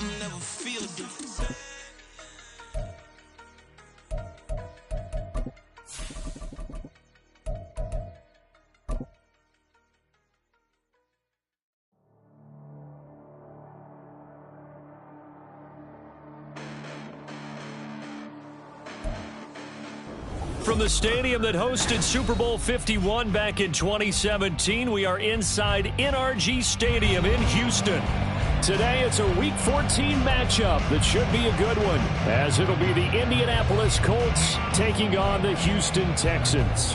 something, never feel different. From the stadium that hosted Super Bowl 51 back in 2017, we are inside NRG Stadium in Houston. Today, it's a Week 14 matchup that should be a good one, as it'll be the Indianapolis Colts taking on the Houston Texans.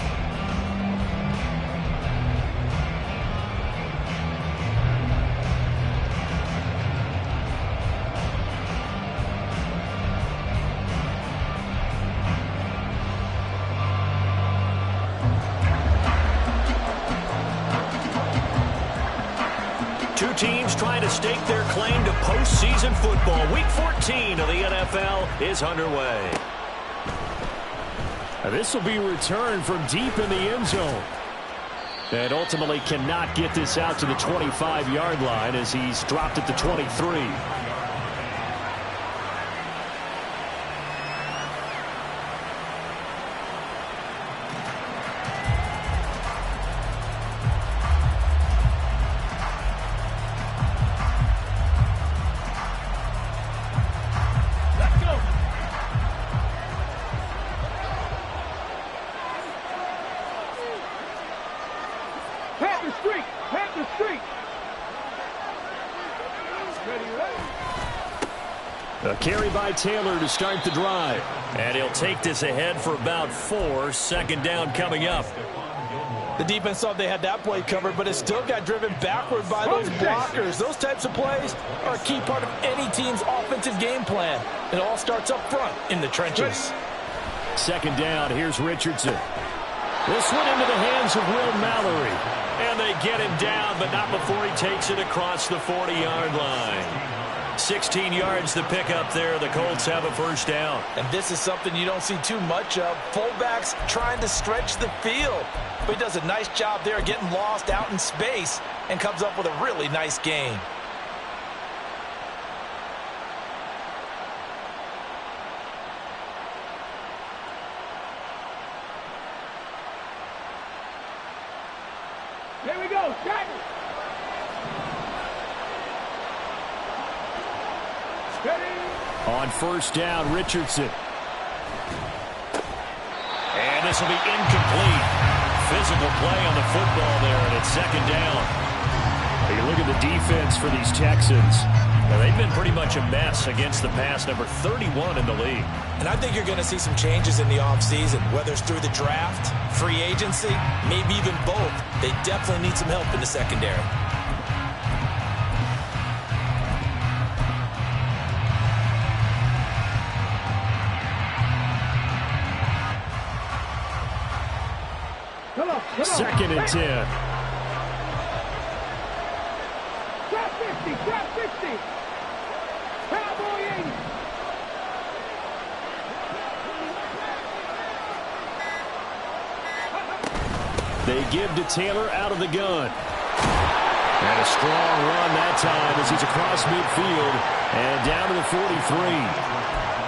Two teams trying to stake their claim to postseason football. Week 14 of the NFL is underway. This will be returned from deep in the end zone. And ultimately cannot get this out to the 25-yard line as he's dropped at the 23. A carry by Taylor to start the drive. And he'll take this ahead for about 4. Second down coming up. The defense thought they had that play covered, but it still got driven backward by those blockers. Those types of plays are a key part of any team's offensive game plan. It all starts up front in the trenches. Second down, here's Richardson. This one into the hands of Will Mallory. And they get him down, but not before he takes it across the 40-yard line. 16 yards to pick up there. The Colts have a first down. And this is something you don't see too much of. Fullbacks trying to stretch the field. But he does a nice job there getting lost out in space and comes up with a really nice gain. Here we go, Jack. On first down, Richardson. And this will be incomplete. Physical play on the football there, and it's second down. You look at the defense for these Texans. Well, they've been pretty much a mess against the pass, number 31 in the league. And I think you're going to see some changes in the offseason, whether it's through the draft, free agency, maybe even both. They definitely need some help in the secondary. Second and 10. Trap 50, trap 50. Cowboy 80. They give to Taylor out of the gun. And a strong run that time as he's across midfield and down to the 43.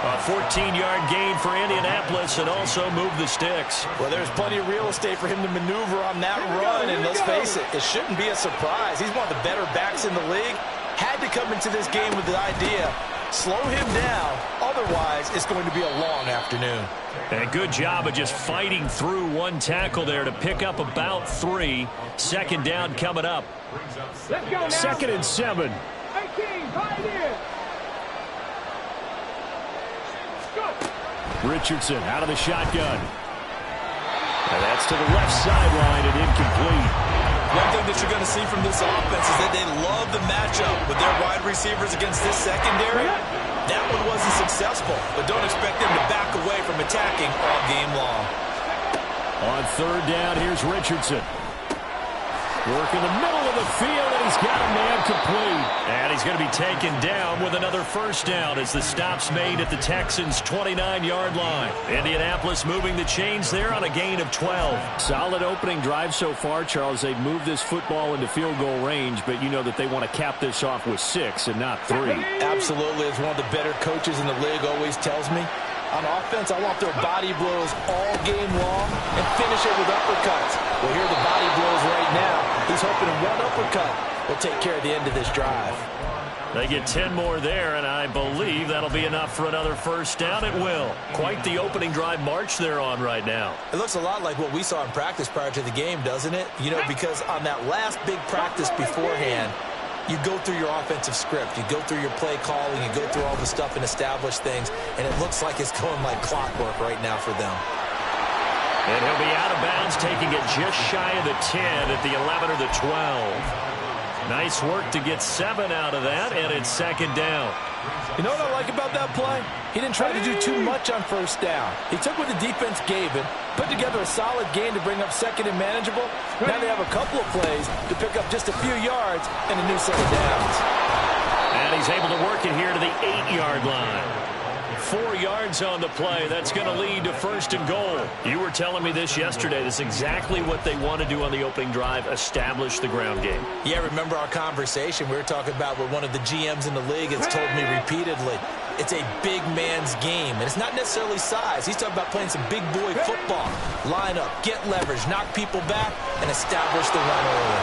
A 14-yard gain for Indianapolis and also move the sticks. Well, there's plenty of real estate for him to maneuver on that run, and let's face it, it shouldn't be a surprise. He's one of the better backs in the league. Had to come into this game with the idea, slow him down, otherwise it's going to be a long afternoon. And a good job of just fighting through one tackle there to pick up about 3. Second down coming up. Let's go now. Second and 7. 18, Pioneer. Richardson out of the shotgun. And that's to the left sideline and incomplete. One thing that you're going to see from this offense is that they love the matchup with their wide receivers against this secondary. That one wasn't successful, but don't expect them to back away from attacking all game long. On third down, here's Richardson. Work in the middle of the field, And he's got a man complete. And he's going to be taken down with another first down as the stop's made at the Texans' 29-yard line. Indianapolis moving the chains there on a gain of 12. Solid opening drive so far, Charles. They've moved this football into field goal range, but you know that they want to cap this off with 6 and not 3. Absolutely. As one of the better coaches in the league always tells me, on offense, I want their body blows all game long and finish it with uppercuts. Well, here are the body blows right now. He's hoping one uppercut will take care of the end of this drive. They get 10 more there, and I believe that'll be enough for another first down. It will. Quite the opening drive march they're on right now. It looks a lot like what we saw in practice prior to the game, doesn't it? You know, because on that last big practice beforehand, you go through your offensive script. You go through your play calling. You go through all the stuff and establish things, and it looks like it's going like clockwork right now for them. And he'll be out of bounds, taking it just shy of the 10 at the 11 or the 12. Nice work to get 7 out of that, and it's second down. You know what I like about that play? He didn't try to do too much on first down. He took what the defense gave him, put together a solid game to bring up second and manageable. Now they have a couple of plays to pick up just a few yards and a new set of downs. And he's able to work it here to the 8-yard line. 4 yards on the play. That's going to lead to first and goal. You were telling me this yesterday. This is exactly what they want to do on the opening drive, establish the ground game. Yeah, remember our conversation? We were talking about what one of the GMs in the league has told me repeatedly. It's a big man's game, and it's not necessarily size. He's talking about playing some big boy football. Line up, get leverage, knock people back, and establish the run early.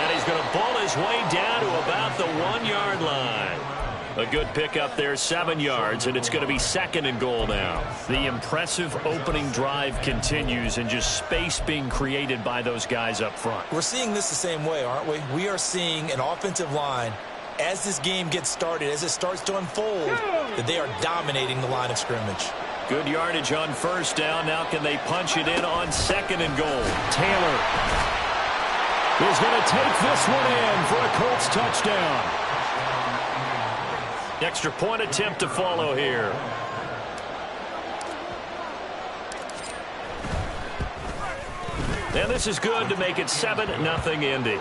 And he's going to pull his way down to about the 1-yard line. A good pickup there, 7 yards, and it's going to be second and goal now. The impressive opening drive continues, and just space being created by those guys up front. We're seeing this the same way, aren't we? We are seeing an offensive line, as this game gets started, as it starts to unfold, that they are dominating the line of scrimmage. Good yardage on first down. Now can they punch it in on second and goal? Taylor is going to take this one in for a Colts touchdown. Extra point attempt to follow here. And this is good to make it 7-0 Indy.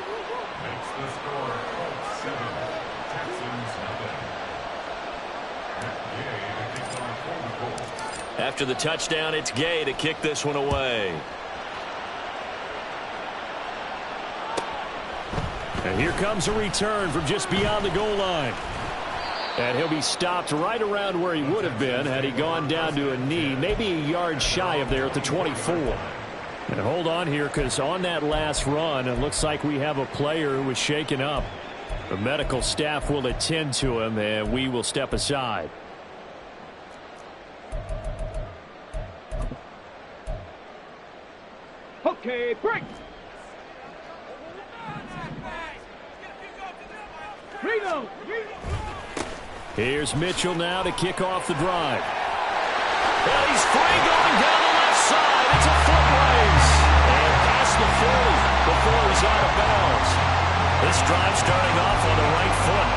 After the touchdown, it's Gay to kick this one away. And here comes a return from just beyond the goal line. And he'll be stopped right around where he would have been had he gone down to a knee, maybe a yard shy of there at the 24. And hold on here, because on that last run, it looks like we have a player who was shaken up. The medical staff will attend to him, and we will step aside. Okay, break. Freedom. Here's Mitchell now to kick off the drive. And he's free going down the left side. It's a foot race. And past the 40 before he's out of bounds. This drive starting off on the right foot,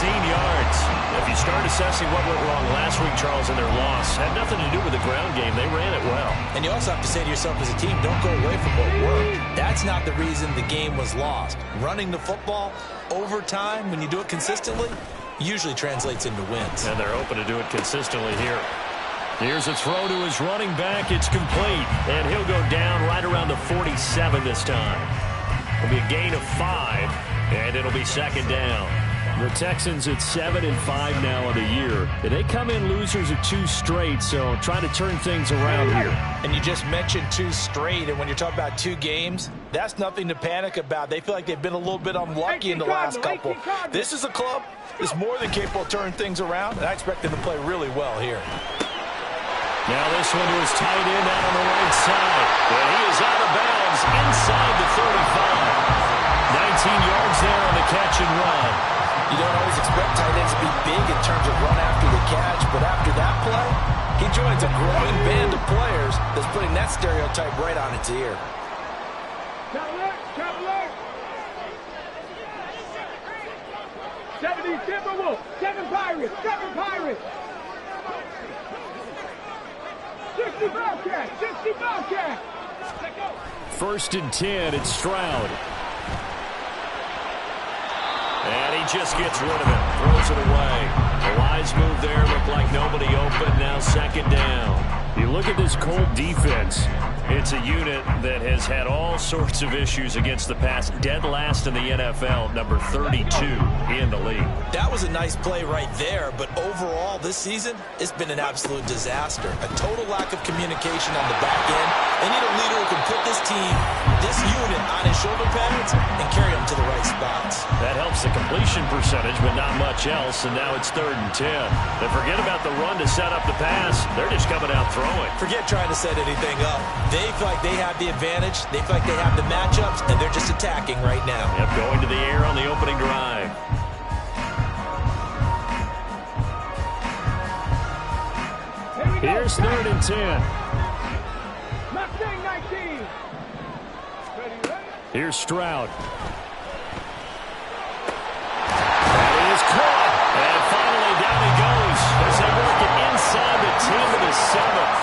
18 yards. If you start assessing what went wrong last week, Charles, in their loss, had nothing to do with the ground game. They ran it well. And you also have to say to yourself as a team, don't go away from what worked. That's not the reason the game was lost. Running the football over time, when you do it consistently, usually translates into wins. And they're open to do it consistently here. Here's a throw to his running back. It's complete. And he'll go down right around the 47 this time. It'll be a gain of 5, and it'll be second down. The Texans at 7-5 now of the year. They come in losers of 2 straight, so trying to turn things around here. And you just mentioned 2 straight, and when you're talking about 2 games, that's nothing to panic about. They feel like they've been a little bit unlucky in the last couple. This is a club that's more than capable of turning things around, and I expect them to play really well here. Now this one was tight end out on the right side. And he is out of bounds inside the 35. 19 yards there on the catch and run. You don't always expect tight ends to be big in terms of run after the catch, but after that play, he joins a growing band of players that's putting that stereotype right on its ear. Cavalier. 70 Timberwolves, 7 Pirates, 7 Pirates. 60 Bobcats, 60 Bobcats. First and 10, it's Stroud. just gets rid of it. Throws it away. A wise move there. Looked like nobody open. Now second down. You look at this Colt defense. It's a unit that has had all sorts of issues against the pass. Dead last in the NFL, number 32 in the league. That was a nice play right there, but overall this season, it's been an absolute disaster. A total lack of communication on the back end. They need a leader who can put this team, this unit, on his shoulder pads and carry them to the right spots. That helps the completion percentage, but not much else, and now it's 3rd and 10. They forget about the run to set up the pass. They're just coming out throwing. Forget trying to set anything up. They feel like they have the advantage. They feel like they have the matchups, and they're just attacking right now. Yep, going to the air on the opening drive. Here's 3rd and 10. Mustang 19. Ready? Here's Stroud. That is caught. And finally down he goes as they work it inside the 10 to the 7th.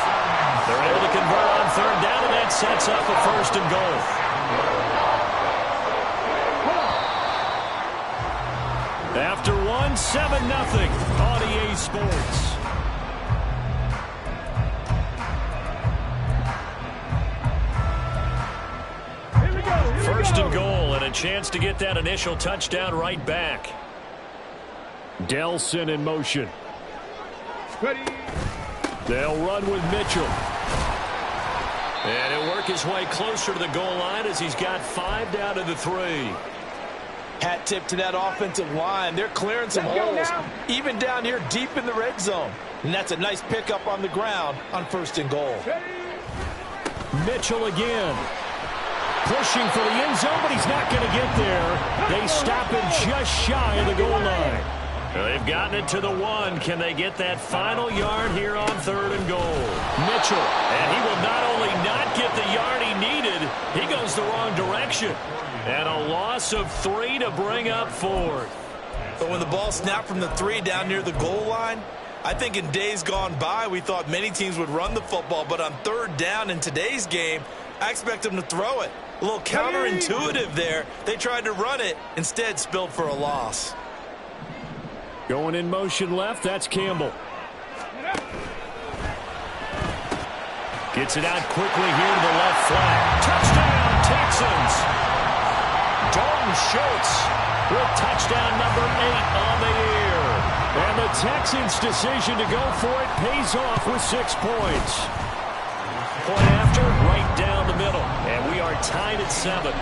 They're able to convert on 3rd down, and that sets up a 1st and goal. After 7-0 on EA Sports. First and goal, and a chance to get that initial touchdown right back. Delson in motion. Ready? They'll run with Mitchell. And he'll work his way closer to the goal line as he's got 5 down to the 3. Hat tip to that offensive line. They're clearing some holes, even down here deep in the red zone. And that's a nice pickup on the ground on 1st and goal. Mitchell again. Pushing for the end zone, but he's not going to get there. They stop him just shy of the goal line. They've gotten it to the 1. Can they get that final yard here on 3rd and goal? Mitchell, and he will not only not get the yard he needed, he goes the wrong direction. And a loss of 3 to bring up 4th. But when the ball snapped from the 3 down near the goal line, I think in days gone by, we thought many teams would run the football, but on 3rd down in today's game, I expect them to throw it. A little counterintuitive there. They tried to run it, instead spilled for a loss. Going in motion left, that's Campbell. Gets it out quickly here to the left flat. Touchdown, Texans! Dalton Schultz with touchdown number 8 on the year. And the Texans' decision to go for it pays off with 6 points. Point after, right down the middle. And we are tied at 7.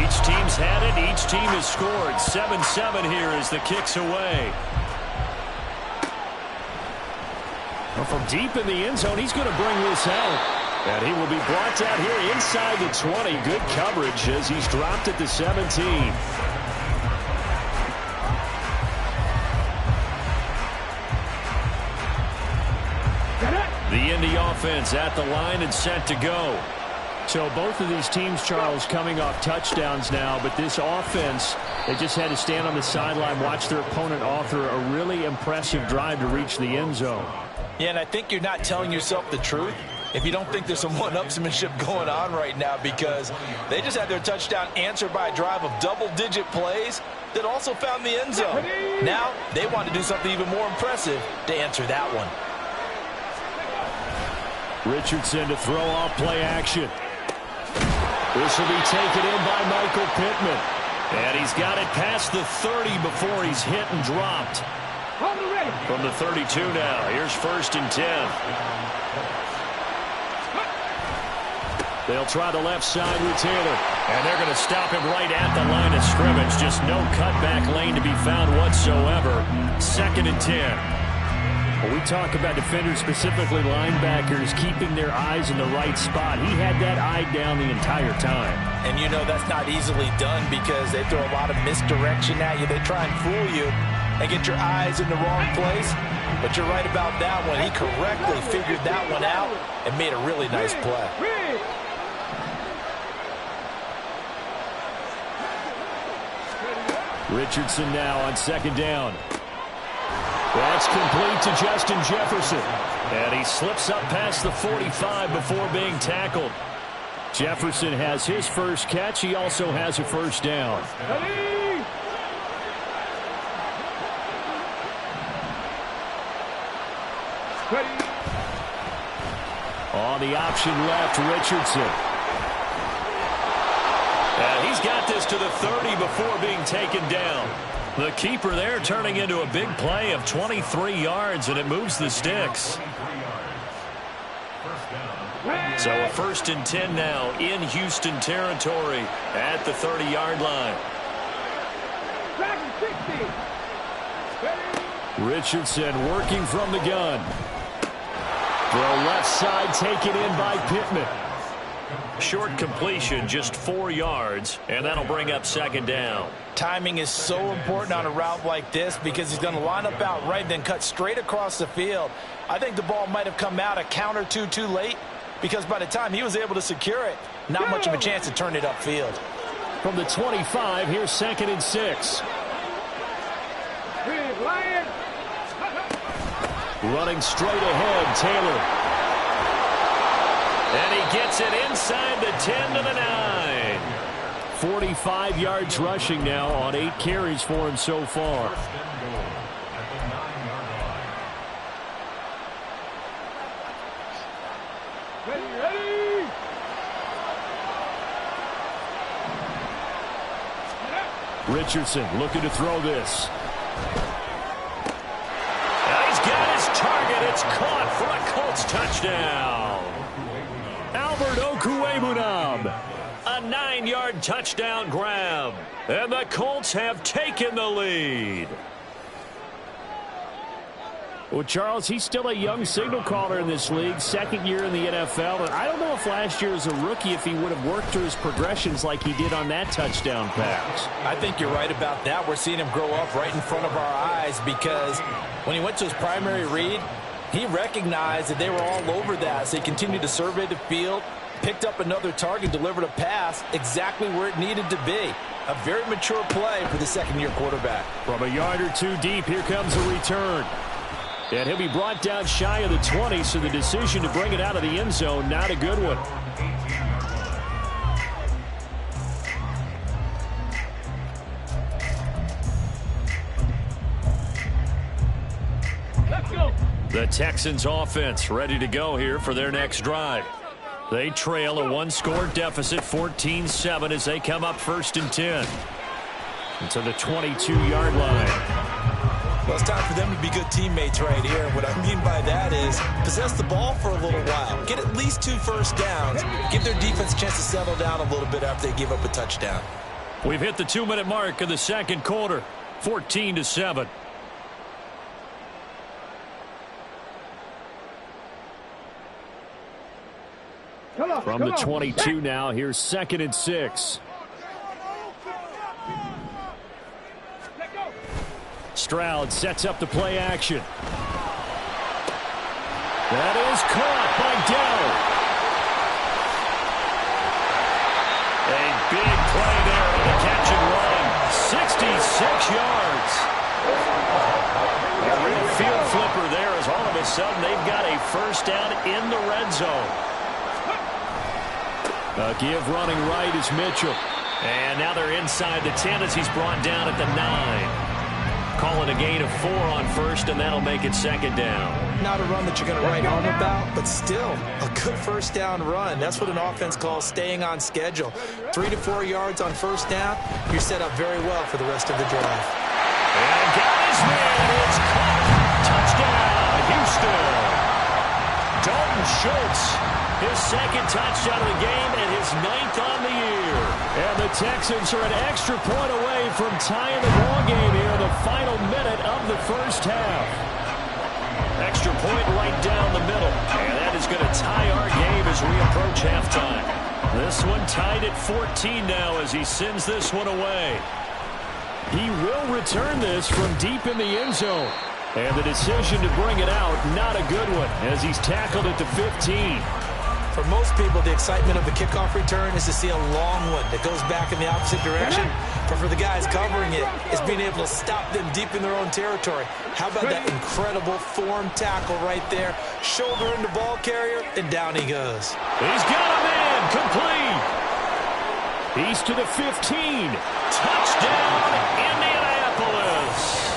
Each team's had it. Each team has scored. 7-7 here as the kick's away. Well, from deep in the end zone, he's going to bring this out. And he will be brought down here inside the 20. Good coverage as he's dropped at the 17. The Indy offense at the line and set to go. So both of these teams, Charles, coming off touchdowns now, but this offense, they just had to stand on the sideline, watch their opponent author a really impressive drive to reach the end zone. Yeah, and I think you're not telling yourself the truth if you don't think there's some one-upsmanship going on right now, because they just had their touchdown answered by a drive of double-digit plays that also found the end zone. Now they want to do something even more impressive to answer that one. Richardson to throw off play action. This will be taken in by Michael Pittman. And he's got it past the 30 before he's hit and dropped. From the 32 now, here's 1st and 10. They'll try the left side with Taylor. And they're going to stop him right at the line of scrimmage. Just no cutback lane to be found whatsoever. 2nd and 10. When we talk about defenders, specifically linebackers, keeping their eyes in the right spot, he had that eye down the entire time. And you know that's not easily done because they throw a lot of misdirection at you. They try and fool you and get your eyes in the wrong place. But you're right about that one. He correctly figured that one out and made a really nice play. Richardson now on 2nd down. That's complete to Justin Jefferson. And he slips up past the 45 before being tackled. Jefferson has his first catch. He also has a first down. Ready. Ready. On the option left, Richardson. And he's got this to the 30 before being taken down. The keeper there turning into a big play of 23 yards, and it moves the sticks. So a 1st and 10 now in Houston territory at the 30-yard line. Richardson working from the gun. Throw left side taken in by Pittman. Short completion, just 4 yards, and that'll bring up 2nd down. Timing is so important on a route like this because he's going to line up out right, then cut straight across the field. I think the ball might have come out a count or two too late because by the time he was able to secure it, not much of a chance to turn it upfield. From the 25, here's 2nd and 6. Running straight ahead, Taylor. And he gets it inside the 10 to the 9. 45 yards rushing now on 8 carries for him so far. Ready. Richardson looking to throw this. And he's got his target. It's caught for a Colts touchdown. Albert Okwuegbunam. A 9-yard touchdown grab. And the Colts have taken the lead. Well, Charles, he's still a young signal caller in this league, 2nd year in the NFL. And I don't know if last year as a rookie if he would have worked through his progressions like he did on that touchdown pass. I think you're right about that. We're seeing him grow up right in front of our eyes because when he went to his primary read, he recognized that they were all over that. So he continued to survey the field, picked up another target, delivered a pass exactly where it needed to be. A very mature play for the 2nd-year quarterback. From a yard or two deep, here comes a return. And he'll be brought down shy of the 20, so the decision to bring it out of the end zone, not a good one. Let's go. The Texans offense ready to go here for their next drive. They trail a 1-score deficit, 14-7, as they come up 1st and 10. To the 22-yard line. Well, it's time for them to be good teammates right here. What I mean by that is possess the ball for a little while. Get at least 2 first downs. Give their defense a chance to settle down a little bit after they give up a touchdown. We've hit the 2-minute mark of the 2nd quarter, 14-7. From the 22 now, here's 2nd and 6. Stroud sets up the play action. That is caught by Dell. A big play there on the catch and run. 66 yards. A real field flipper there as all of a sudden they've got a first down in the red zone. A give running right is Mitchell. And now they're inside the 10 as he's brought down at the 9. Call it a gain of 4 on 1st, and that'll make it 2nd down. Not a run that you're going to write home about, but still a good first down run. That's what an offense calls staying on schedule. 3 to 4 yards on first down, you're set up very well for the rest of the drive. And got his man. It's caught. Touchdown, Houston. Dalton Schultz, his 2nd touchdown of the game and his 9th on the year. And the Texans are an extra point away from tying the ball game here in the final minute of the first half. Extra point right down the middle. And that is going to tie our game as we approach halftime. This one tied at 14 now as he sends this one away. He will return this from deep in the end zone. And the decision to bring it out, not a good one, as he's tackled at the 15. For most people, the excitement of the kickoff return is to see a long one that goes back in the opposite direction. But for the guys covering it, it's being able to stop them deep in their own territory. How about that incredible form tackle right there? Shoulder into ball carrier, and down he goes. He's got a man, complete. He's to the 15. Touchdown, Indianapolis.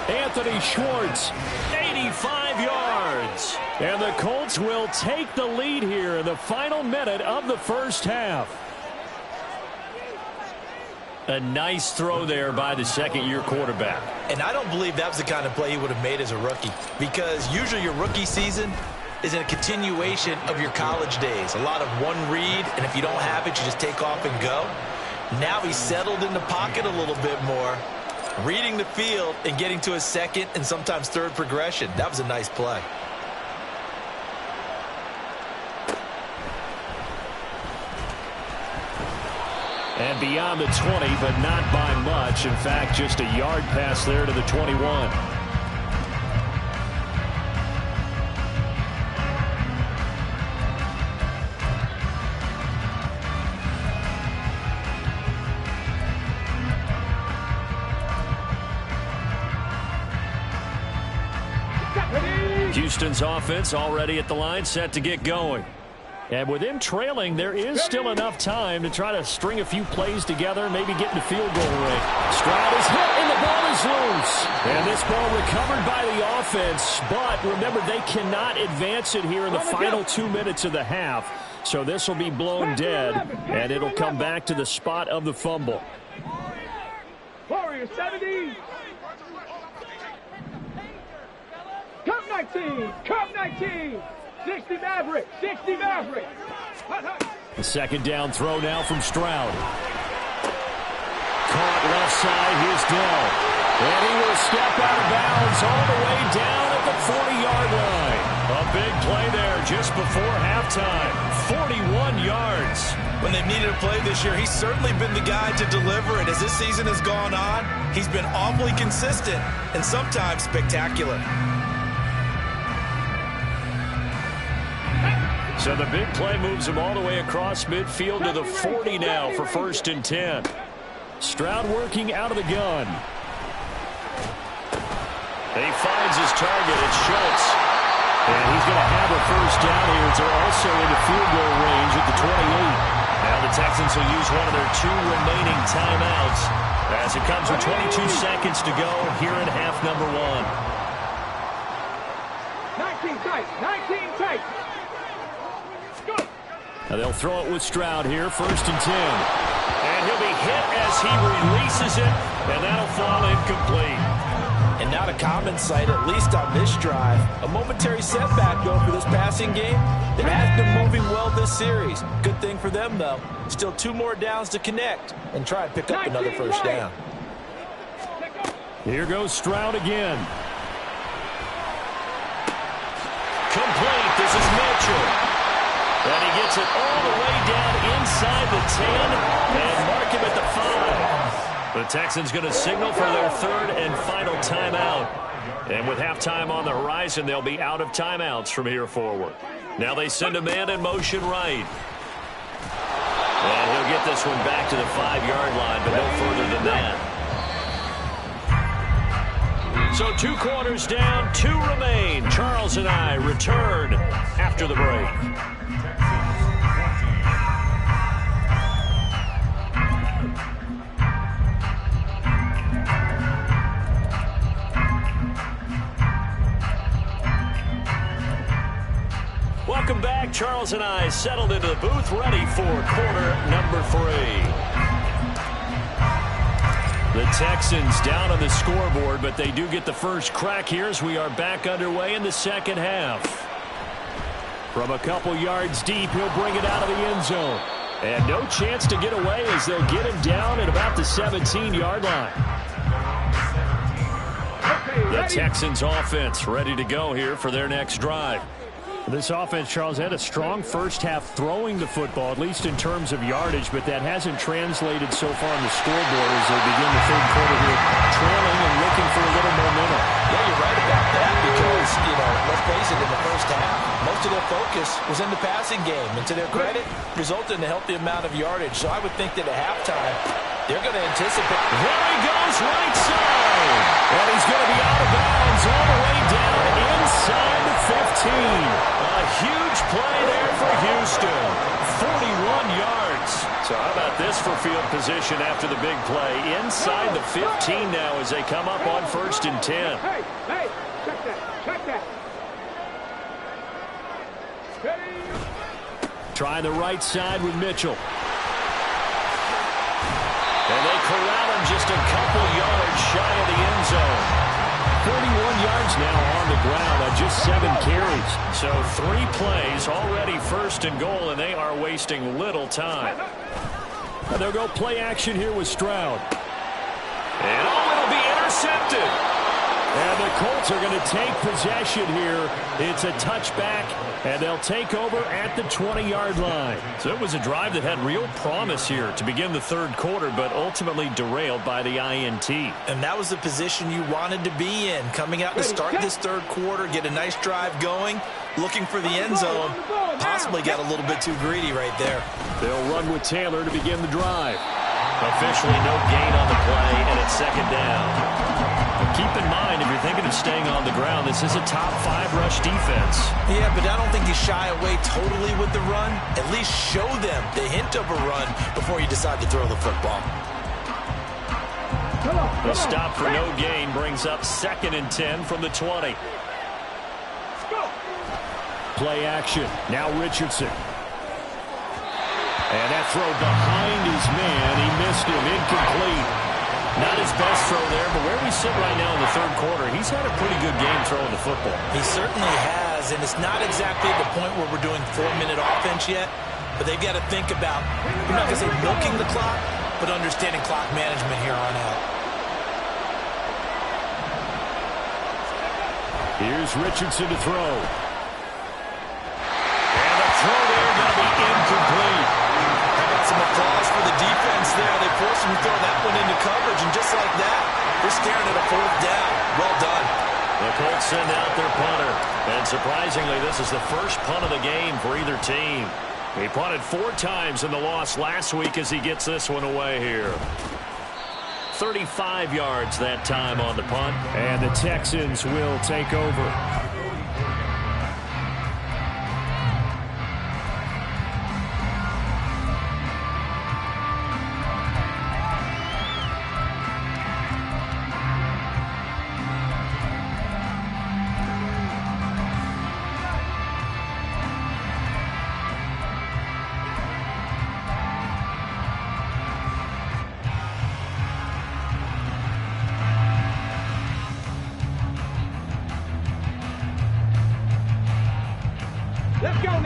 Anthony Schwartz, 85 yards. And the Colts will take the lead here in the final minute of the first half. A nice throw there by the second-year quarterback. And I don't believe that was the kind of play he would have made as a rookie, because usually your rookie season is a continuation of your college days. A lot of one read, and if you don't have it, you just take off and go. Now he's settled in the pocket a little bit more, reading the field and getting to his second and sometimes third progression. That was a nice play. And beyond the 20, but not by much. In fact, just a yard pass there to the 21. Houston's offense already at the line, set to get going. And with them trailing, there is still enough time to try to string a few plays together, maybe get in the field goal range. Stroud is hit, and the ball is loose. And this ball recovered by the offense, but remember, they cannot advance it here in the final 2 minutes of the half. So this will be blown dead, and it'll come back to the spot of the fumble. Warriors 70. Cup 19. Cup 19. 60 Maverick. 60 Maverick. The second down throw now from Stroud. Caught left side. Here's Dell. And he will step out of bounds all the way down at the 40-yard line. A big play there just before halftime. 41 yards. When they've needed a play this year, he's certainly been the guy to deliver it. As this season has gone on, he's been awfully consistent and sometimes spectacular. So the big play moves him all the way across midfield to the 40 now for 1st and 10. Stroud working out of the gun. He finds his target. It's Schultz. And he's going to have a first down here. They're also in the field goal range at the 28. Now the Texans will use one of their 2 remaining timeouts as it comes with 22 seconds to go here in half number 1. 19 tight. 19 tight. Now they'll throw it with Stroud here, 1st and 10. And he'll be hit as he releases it, and that'll fall incomplete. And not a common sight, at least on this drive. A momentary setback, though, for this passing game. It has been moving well this series. Good thing for them, though. Still 2 more downs to connect and try and pick up another first down. Here goes Stroud again. Complete. This is Mitchell. And he gets it all the way down inside the 10 and mark him at the 5. The Texans going to signal for their 3rd and final timeout. And with halftime on the horizon, they'll be out of timeouts from here forward. Now they send a man in motion right. And he'll get this one back to the 5-yard line, but no further than that. So 2 quarters down, 2 remain. Charles and I return after the break. Welcome back. Charles and I settled into the booth, ready for quarter number 3. The Texans down on the scoreboard, but they do get the first crack here as we are back underway in the second half. From a couple yards deep, he'll bring it out of the end zone. And no chance to get away as they'll get him down at about the 17-yard line. The Texans offense ready to go here for their next drive. This offense, Charles, had a strong first half throwing the football, at least in terms of yardage, but that hasn't translated so far on the scoreboard as they begin the third quarter here, trailing and looking for a little momentum. Yeah, you're right about that because, let's face it, in the first half, most of their focus focus was in the passing game. And to their credit, resulted in a healthy amount of yardage. So I would think that at halftime, they're going to anticipate. There he goes, right side. And he's going to be out of bounds all the way down inside the 15. A huge play there for Houston. 41 yards. So how about this for field position after the big play? Inside the 15 now as they come up on 1st and 10. Hey, check that, check that. Steady. Trying the right side with Mitchell. And they corral him just a couple yards shy of the end zone. 31 yards now on the ground on just 7 carries. So 3 plays, already 1st and goal, and they are wasting little time. And they'll go play action here with Stroud. And it'll be intercepted. And the Colts are going to take possession here. It's a touchback, and they'll take over at the 20-yard line. So it was a drive that had real promise here to begin the 3rd quarter, but ultimately derailed by the INT. And that was the position you wanted to be in. Coming out to start this 3rd quarter, get a nice drive going, looking for the end zone. Possibly got a little bit too greedy right there. They'll run with Taylor to begin the drive. Officially no gain on the play, and it's 2nd down. Keep in mind, if you're thinking of staying on the ground, this is a top 5 rush defense. Yeah, but I don't think you shy away totally with the run. At least show them the hint of a run before you decide to throw the football. The stop for no gain brings up 2nd and 10 from the 20. Play action. Now Richardson. And that throw behind his man. He missed him. Incomplete. Not his best throw there, but where we sit right now in the 3rd quarter, he's had a pretty good game throwing the football. He certainly has, and it's not exactly the point where we're doing 4-minute offense yet, but they've got to think about, we're not going to say milking the clock, but understanding clock management here on out. Here's Richardson to throw. And the throw there going to be incomplete. Some applause for the defense there. They forced him to throw that one into coverage, and just like that, they're staring at a 4th down. Well done. The Colts send out their punter, and surprisingly, this is the first punt of the game for either team. He punted 4 times in the loss last week as he gets this one away here. 35 yards that time on the punt, and the Texans will take over.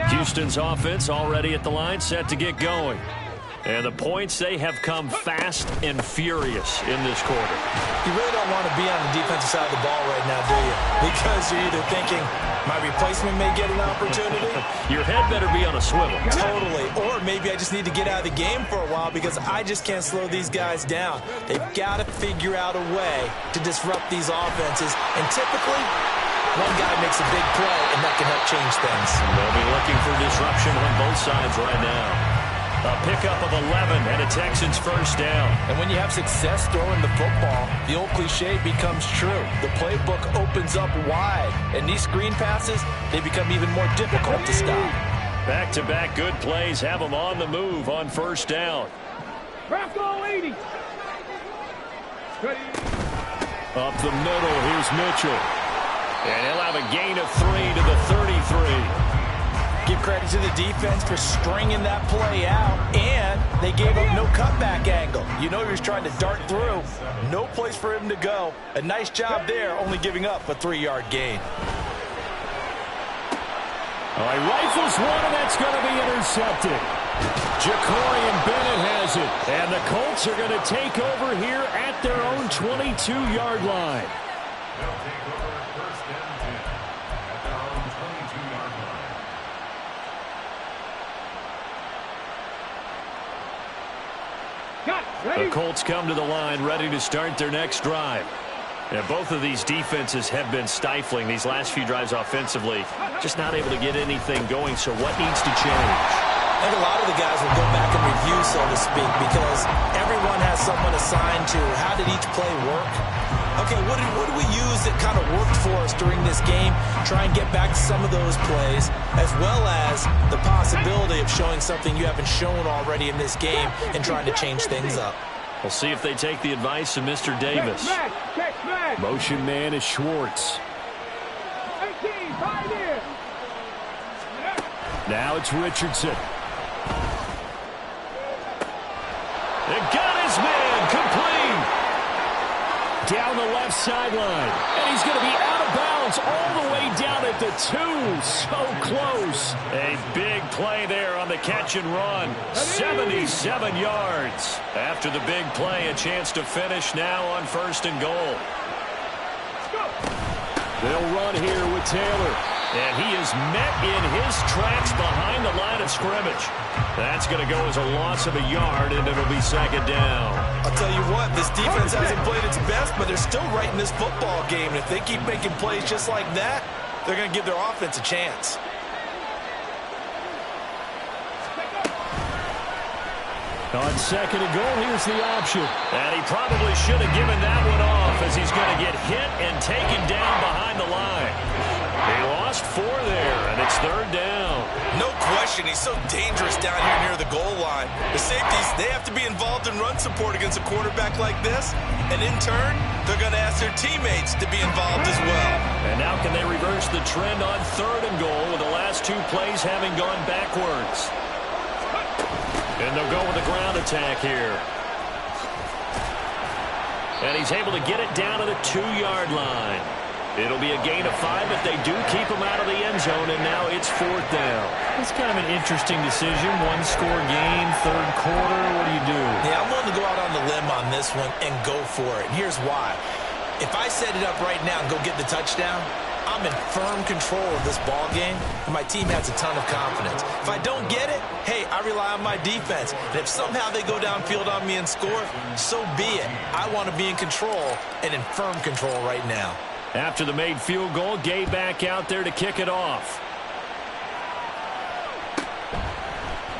Houston's offense already at the line, set to get going. And the points, they have come fast and furious in this quarter. You really don't want to be on the defensive side of the ball right now, do you? Because you're either thinking, my replacement may get an opportunity. Your head better be on a swivel. Totally. Or maybe I just need to get out of the game for a while because I just can't slow these guys down. They've got to figure out a way to disrupt these offenses. And typically, one guy makes a big play, and that can help change things. They'll be looking for disruption on both sides right now. A pickup of 11 and a Texans 1st down. And when you have success throwing the football, the old cliche becomes true. The playbook opens up wide, and these screen passes, they become even more difficult to stop. Back-to-back good plays have them on the move on 1st down. Bronco 80. Up the middle, here's Mitchell. And he'll have a gain of 3 to the 33. Give credit to the defense for stringing that play out, and they gave up no cutback angle. You know he was trying to dart through. No place for him to go. A nice job there, only giving up a 3-yard gain. All right, rifles one, and that's going to be intercepted. Jacorian Bennett has it, and the Colts are going to take over here at their own 22-yard line. The Colts come to the line ready to start their next drive. Yeah, both of these defenses have been stifling these last few drives offensively. Just not able to get anything going, so what needs to change? I think a lot of the guys will go back and review, so to speak, because everyone has someone assigned to how did each play work. Okay, what did we use that kind of worked for us during this game? Try and get back to some of those plays, as well as the possibility of showing something you haven't shown already in this game and trying to change things up. We'll see if they take the advice of Mr. Davis. Motion man is Schwartz. 18, 5 in. Now it's Richardson. They got his man complete. Down the left sideline. And he's going to be out of bounds all the way down at the 2. So close. A big play there on the catch and run. 77 yards. After the big play, a chance to finish now on 1st and goal. They'll run here with Taylor. And he is met in his tracks behind the line of scrimmage. That's going to go as a loss of a yard, and it'll be 2nd down. I'll tell you what, this defense hasn't played its best, but they're still right in this football game. And if they keep making plays just like that, they're going to give their offense a chance. On 2nd and goal, here's the option. And he probably should have given that one off, as he's going to get hit and taken down behind the line. He lost 4 there, and it's 3rd down. No question, he's so dangerous down here near the goal line. The safeties, they have to be involved in run support against a quarterback like this. And in turn, they're going to ask their teammates to be involved as well. And now can they reverse the trend on 3rd and goal with the last 2 plays having gone backwards? And they'll go with the ground attack here. And he's able to get it down to the 2-yard line. It'll be a gain of 5, but they do keep him out of the end zone, and now it's 4th down. It's kind of an interesting decision. 1-score game, 3rd quarter. What do you do? Yeah, I'm willing to go out on the limb on this one and go for it. And here's why. If I set it up right now and go get the touchdown, I'm in firm control of this ball game, and my team has a ton of confidence. If I don't get it, hey, I rely on my defense. And if somehow they go downfield on me and score, so be it. I want to be in control and in firm control right now. After the made field goal, Gay back out there to kick it off.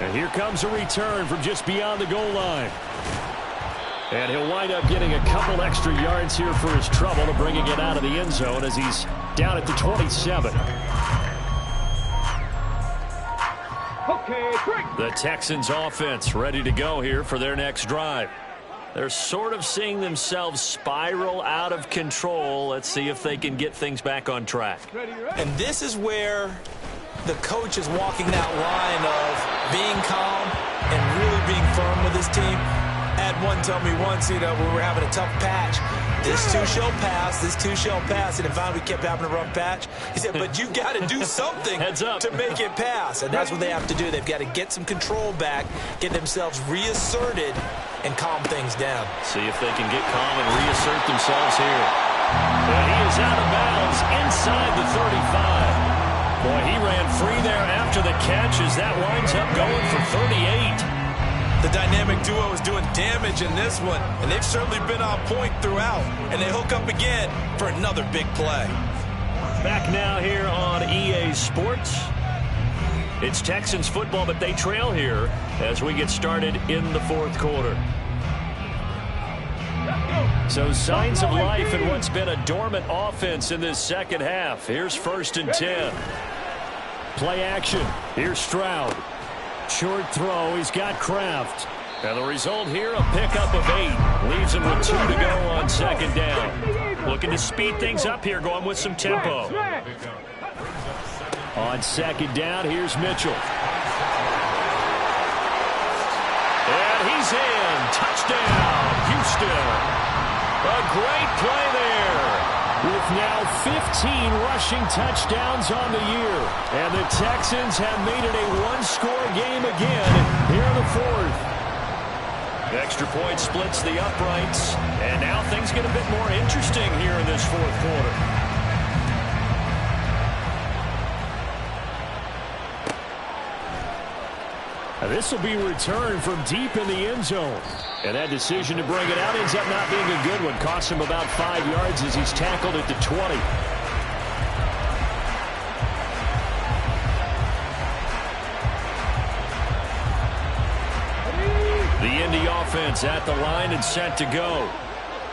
And here comes a return from just beyond the goal line. And he'll wind up getting a couple extra yards here for his trouble to bringing it out of the end zone as he's down at the 27. Okay, break. The Texans offense ready to go here for their next drive. They're sort of seeing themselves spiral out of control. Let's see if they can get things back on track. And this is where the coach is walking that line of being calm and really being firm with his team. Had one tell me once, when we were having a tough patch, this too shall pass, this too shall pass. And finally we kept having a rough patch. He said, but you got to do something to make it pass. And that's what they have to do. They've got to get some control back, get themselves reasserted, and calm things down. See if they can get calm and reassert themselves here. And he is out of bounds inside the 35. Boy, he ran free there after the catch as that winds up going for 38. The dynamic duo is doing damage in this one, and they've certainly been on point throughout. And they hook up again for another big play. Back now here on EA Sports. It's Texans football, but they trail here as we get started in the 4th quarter. So signs of life in what's been a dormant offense in this 2nd half. Here's 1st and 10. Play action. Here's Stroud. Short throw. He's got Kraft. And the result here, a pickup of 8. Leaves him with 2 to go on 2nd down. Looking to speed things up here, going with some tempo. On 2nd down, here's Mitchell. And he's in. Touchdown, Houston. A great play there. With now 15 rushing touchdowns on the year. And the Texans have made it a 1-score game again here in the 4th. Extra point splits the uprights. And now things get a bit more interesting here in this 4th quarter. This will be returned from deep in the end zone. And that decision to bring it out ends up not being a good one. Costs him about 5 yards as he's tackled at the 20. The Indy offense at the line and set to go.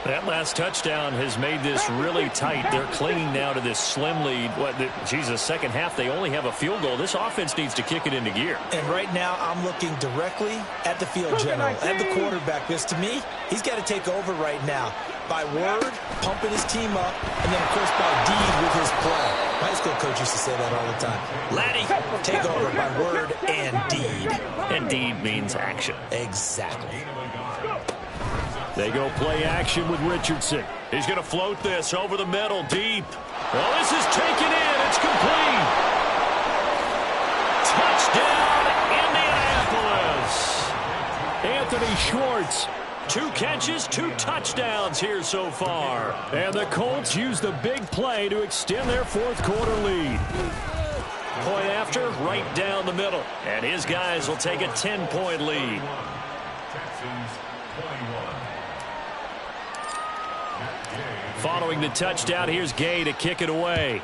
That last touchdown has made this really tight. They're clinging now to this slim lead. Second half, they only have a field goal. This offense needs to kick it into gear. And right now, I'm looking directly at the field general, at the quarterback. Because to me, he's got to take over right now. By word, pumping his team up, and then, of course, by deed with his play. My high school coach used to say that all the time. Laddie, take over by word and deed. And deed means action. Exactly. They go play action with Richardson. He's going to float this over the middle, deep. Well, this is taken in. It's complete. Touchdown, Indianapolis. Anthony Schwartz. 2 catches, 2 touchdowns here so far. And the Colts use the big play to extend their fourth quarter lead. Point after, right down the middle. And his guys will take a 10-point lead. Following the touchdown, here's Gay to kick it away.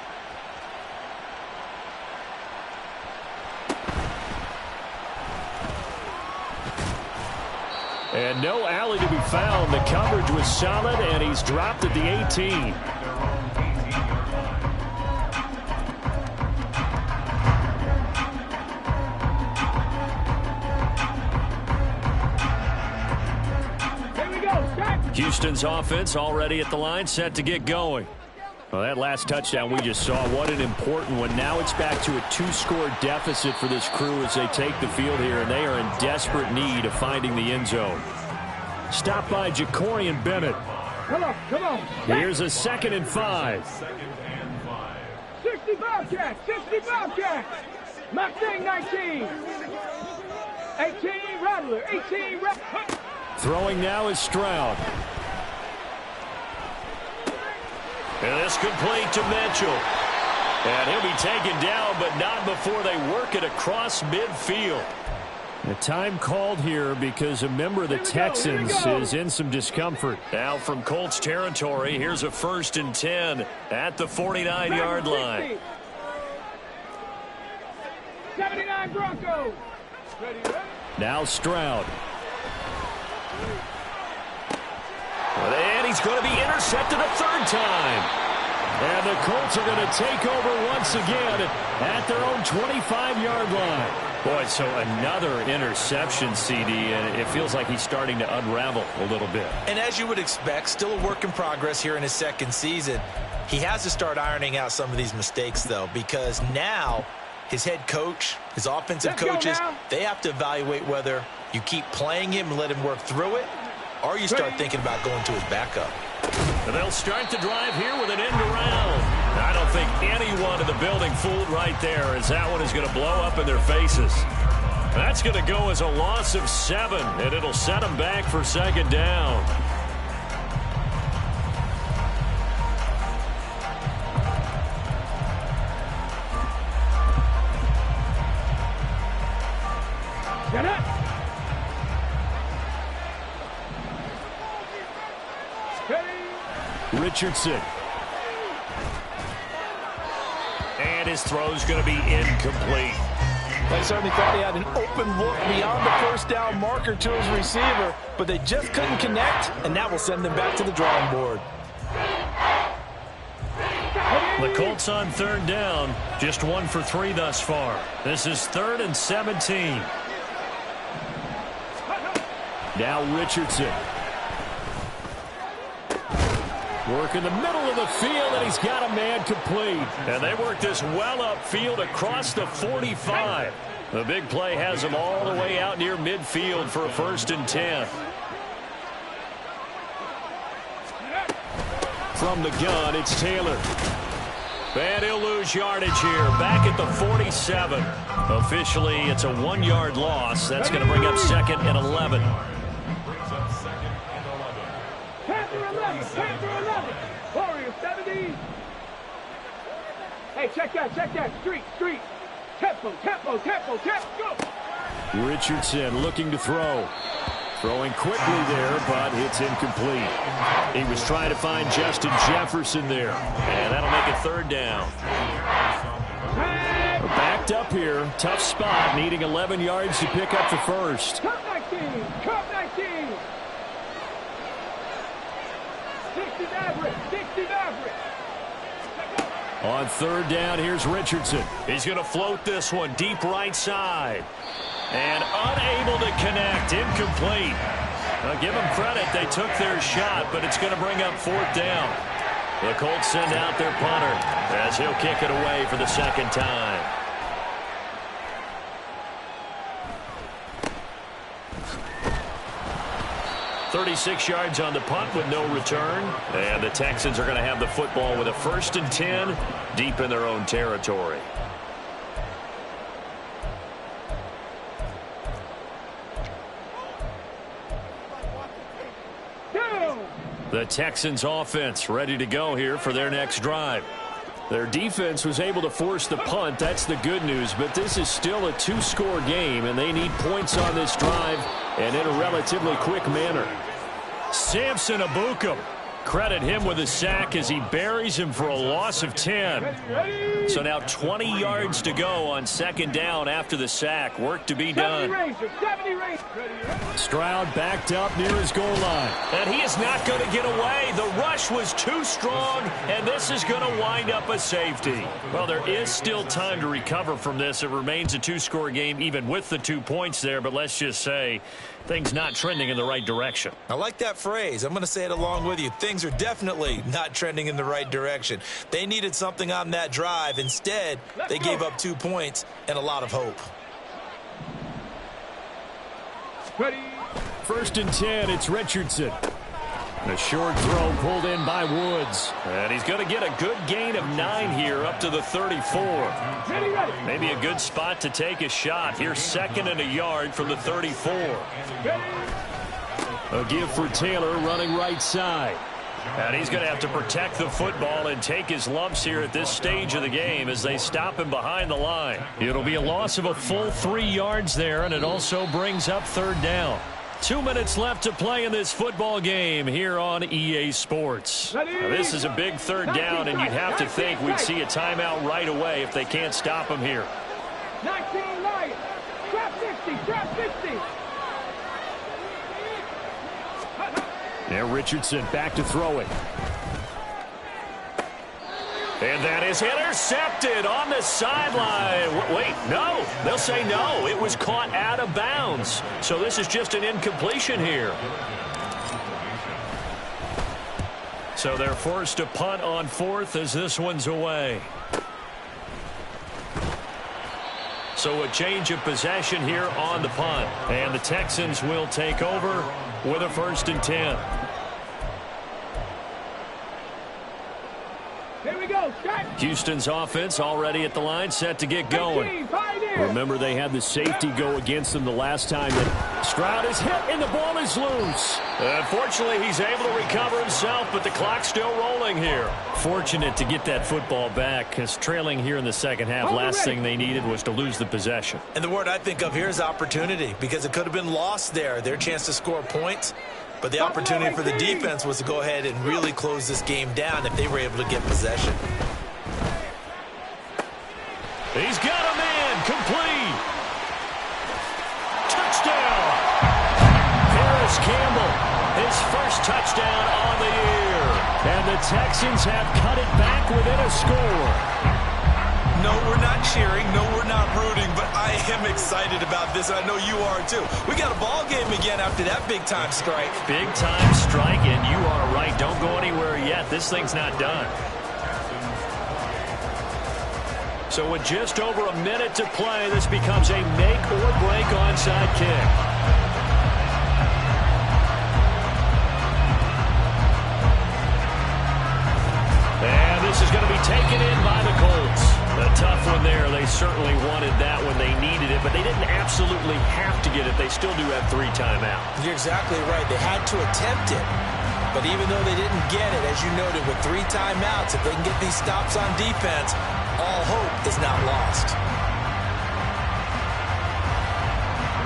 And no alley to be found. The coverage was solid, and he's dropped at the 18. Houston's offense already at the line, set to get going. Well, that last touchdown we just saw, what an important one. Now it's back to a 2-score deficit for this crew as they take the field here, and they are in desperate need of finding the end zone. Stopped by Jacorian Bennett. Come on. Here's a 2nd and 5. 60 Bobcats. Mustang 19. 18 Rattler. 18 Rattler. Throwing now is Stroud. And this complete to Mitchell. And he'll be taken down, but not before they work it across midfield. The time called here because a member of the Texans is in some discomfort. Now from Colts territory, here's a 1st and 10 at the 49-yard line. 79 Broncos. Now Stroud. And he's going to be intercepted a 3rd time. And the Colts are going to take over once again at their own 25-yard line. Boy, so another interception, CD, and it feels like he's starting to unravel a little bit. And as you would expect, still a work in progress here in his 2nd season. He has to start ironing out some of these mistakes, though, because now his head coach, his offensive coaches, they have to evaluate whether you keep playing him and let him work through it, or you start thinking about going to his backup. And they'll start the drive here with an end around. I don't think anyone in the building fooled right there, as that one is going to blow up in their faces. That's going to go as a loss of 7, and it'll set them back for 2nd down. Get up. Richardson. And his throw's going to be incomplete. They certainly thought he had an open look beyond the 1st down marker to his receiver, but they just couldn't connect, and that will send them back to the drawing board. The Colts on 3rd down, just 1 for 3 thus far. This is 3rd and 17. Now Richardson. Work in the middle of the field, and he's got a man complete. And they work this well upfield across the 45. The big play has him all the way out near midfield for a 1st and 10. From the gun, it's Taylor. And he'll lose yardage here, back at the 47. Officially, it's a 1-yard loss. That's going to bring up 2nd and 11. Panther 11. Warriors 70. Hey, check that. Street. Tempo. Go. Richardson looking to throw. Throwing quickly there, but it's incomplete. He was trying to find Justin Jefferson there. And that'll make it third down. Backed up here. Tough spot. Needing 11 yards to pick up the first. Cup 19. Cup 19. 60 average. 60 average. On third down, here's Richardson. He's going to float this one deep right side. And unable to connect. Incomplete. Now, give them credit. They took their shot, but it's going to bring up fourth down. The Colts send out their punter as he'll kick it away for the second time. .36 yards on the punt with no return. And the Texans are going to have the football with a 1st and 10 deep in their own territory. The Texans offense ready to go here for their next drive. Their defense was able to force the punt. That's the good news, but this is still a 2-score game, and they need points on this drive and in a relatively quick manner. Samson Ebukam. Credit him with a sack as he buries him for a loss of 10. So now 20 yards to go on second down after the sack. Work to be done. Stroud backed up near his goal line. And he is not going to get away. The rush was too strong, and this is going to wind up a safety. Well, there is still time to recover from this. It remains a 2-score game even with the 2 points there, but let's just say things not trending in the right direction. I like that phrase. I'm going to say it along with you. Things are definitely not trending in the right direction. They needed something on that drive. Instead, they gave up 2 points and a lot of hope. Ready. 1st and 10, it's Richardson. A short throw pulled in by Woods. And he's going to get a good gain of 9 here up to the 34. Maybe a good spot to take a shot. Here's 2nd and a yard from the 34. A give for Taylor running right side. And he's going to have to protect the football and take his lumps here at this stage of the game as they stop him behind the line. It'll be a loss of a full 3 yards there, and it also brings up third down. 2 minutes left to play in this football game here on EA Sports. Now, this is a big third down, and you'd have to think we'd see a timeout right away if they can't stop him here. 19 Lions. Trap 60. Trap 60. Now Richardson back to throw it. And that is intercepted on the sideline. Wait, no. They'll say no. It was caught out of bounds. So this is just an incompletion here. So they're forced to punt on 4th as this one's away. So a change of possession here on the punt. And the Texans will take over with a 1st and 10. Here we go. Houston's offense already at the line, set to get going. Remember, they had the safety go against them the last time that Stroud is hit and the ball is loose. Unfortunately, he's able to recover himself, but the clock's still rolling here. Fortunate to get that football back, because trailing here in the second half, last thing they needed was to lose the possession. And the word I think of here is opportunity, because it could have been lost there. Their chance to score points. But the opportunity for the defense was to go ahead and really close this game down if they were able to get possession. He's got a man complete. Touchdown. Paris Campbell, his first touchdown on the year. And the Texans have cut it back within a score. No, we're not cheering. No, we're not rooting. But I am excited about this. I know you are, too. We got a ball game again after that big-time strike. Big-time strike, and you are right. Don't go anywhere yet. This thing's not done. So with just over a minute to play, this becomes a make-or-break onside kick. And this is going to be taken in by the Colts. A tough one there. They certainly wanted that when they needed it, but they didn't absolutely have to get it. They still do have 3 timeouts. You're exactly right. They had to attempt it. But even though they didn't get it, as you noted, with 3 timeouts, if they can get these stops on defense, all hope is not lost.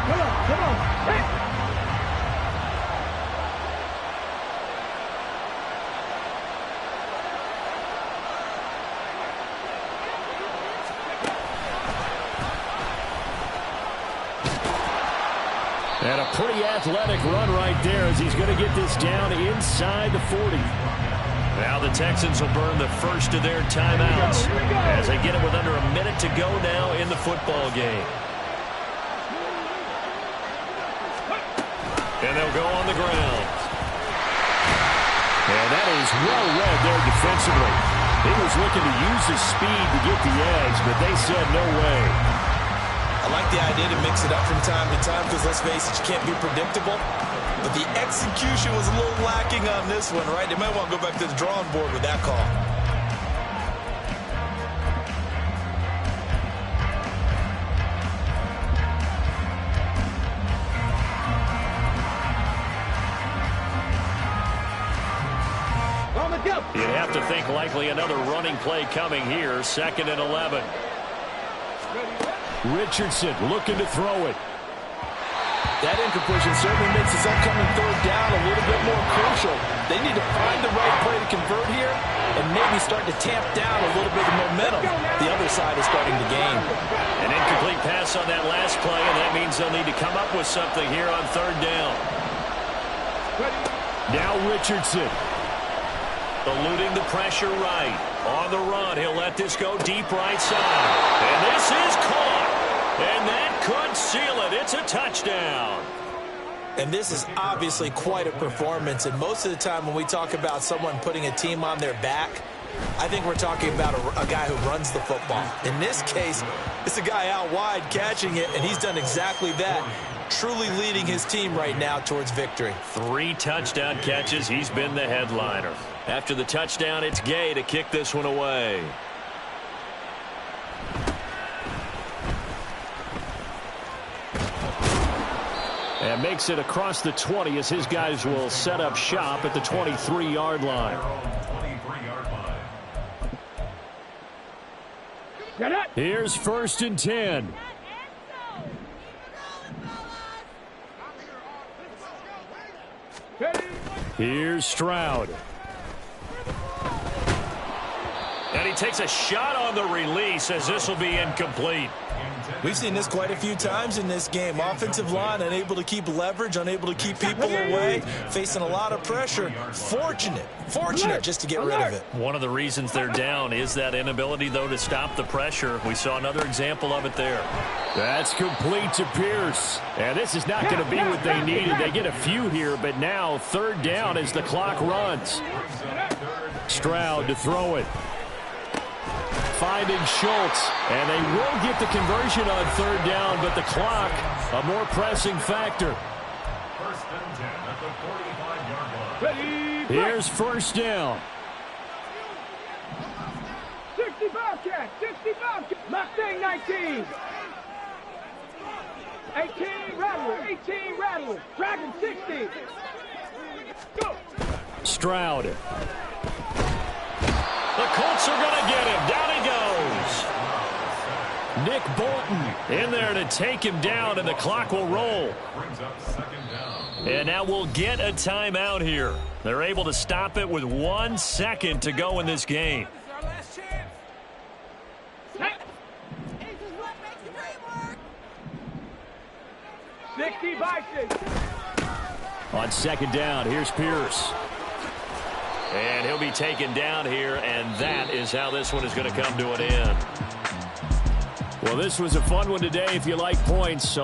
Come on. Hit. And a pretty athletic run right there as he's going to get this down inside the 40. Now the Texans will burn the first of their timeouts as they get it with under a minute to go now in the football game. And they'll go on the ground. And that is well read there defensively. He was looking to use his speed to get the edge, but they said no way. I like the idea to mix it up from time to time because, let's face it, you can't be predictable. But the execution was a little lacking on this one, right? They might want to go back to the drawing board with that call. You'd have to think likely another running play coming here, 2nd and 11. Richardson looking to throw it. That incompletion certainly makes this upcoming 3rd down a little bit more crucial. They need to find the right play to convert here and maybe start to tamp down a little bit of momentum. The other side is starting to gain. An incomplete pass on that last play, and that means they'll need to come up with something here on 3rd down. Now Richardson. Eluding the pressure right. On the run, he'll let this go deep right side. And this is caught. And that could seal it. It's a touchdown. And this is obviously quite a performance. And most of the time when we talk about someone putting a team on their back, I think we're talking about a guy who runs the football. In this case, it's a guy out wide catching it, and he's done exactly that. Truly leading his team right now towards victory. 3 touchdown catches. He's been the headliner. After the touchdown, it's Gay to kick this one away. And makes it across the 20 as his guys will set up shop at the 23-yard line. Here's 1st and 10. Here's Stroud. And he takes a shot on the release as this will be incomplete. We've seen this quite a few times in this game. Offensive line unable to keep leverage, unable to keep people away, facing a lot of pressure. Fortunate just to get rid of it. One of the reasons they're down is that inability, though, to stop the pressure. We saw another example of it there. That's complete to Pierce. And this is not going to be what they needed. They get a few here, but now 3rd down as the clock runs. Stroud to throw it. Finding Schultz, and they will get the conversion on 3rd down, but the clock, a more pressing factor. 1st and 10 at the 45-yard line. Here's 1st down. 60 Bobcat, 60 Bobcat. Mustang 19. 18 Rattler, Dragon 60. Go. Stroud. The Colts are going to get him. Down he goes. Nick Bolton in there to take him down, and the clock will roll. Brings up 2nd down. And now we'll get a timeout here. They're able to stop it with 1 second to go in this game. Our last chance. Snap. 60 Vikings. On 2nd down, here's Pierce. And he'll be taken down here, and that is how this one is going to come to an end. Well, this was a fun one today if you like points. So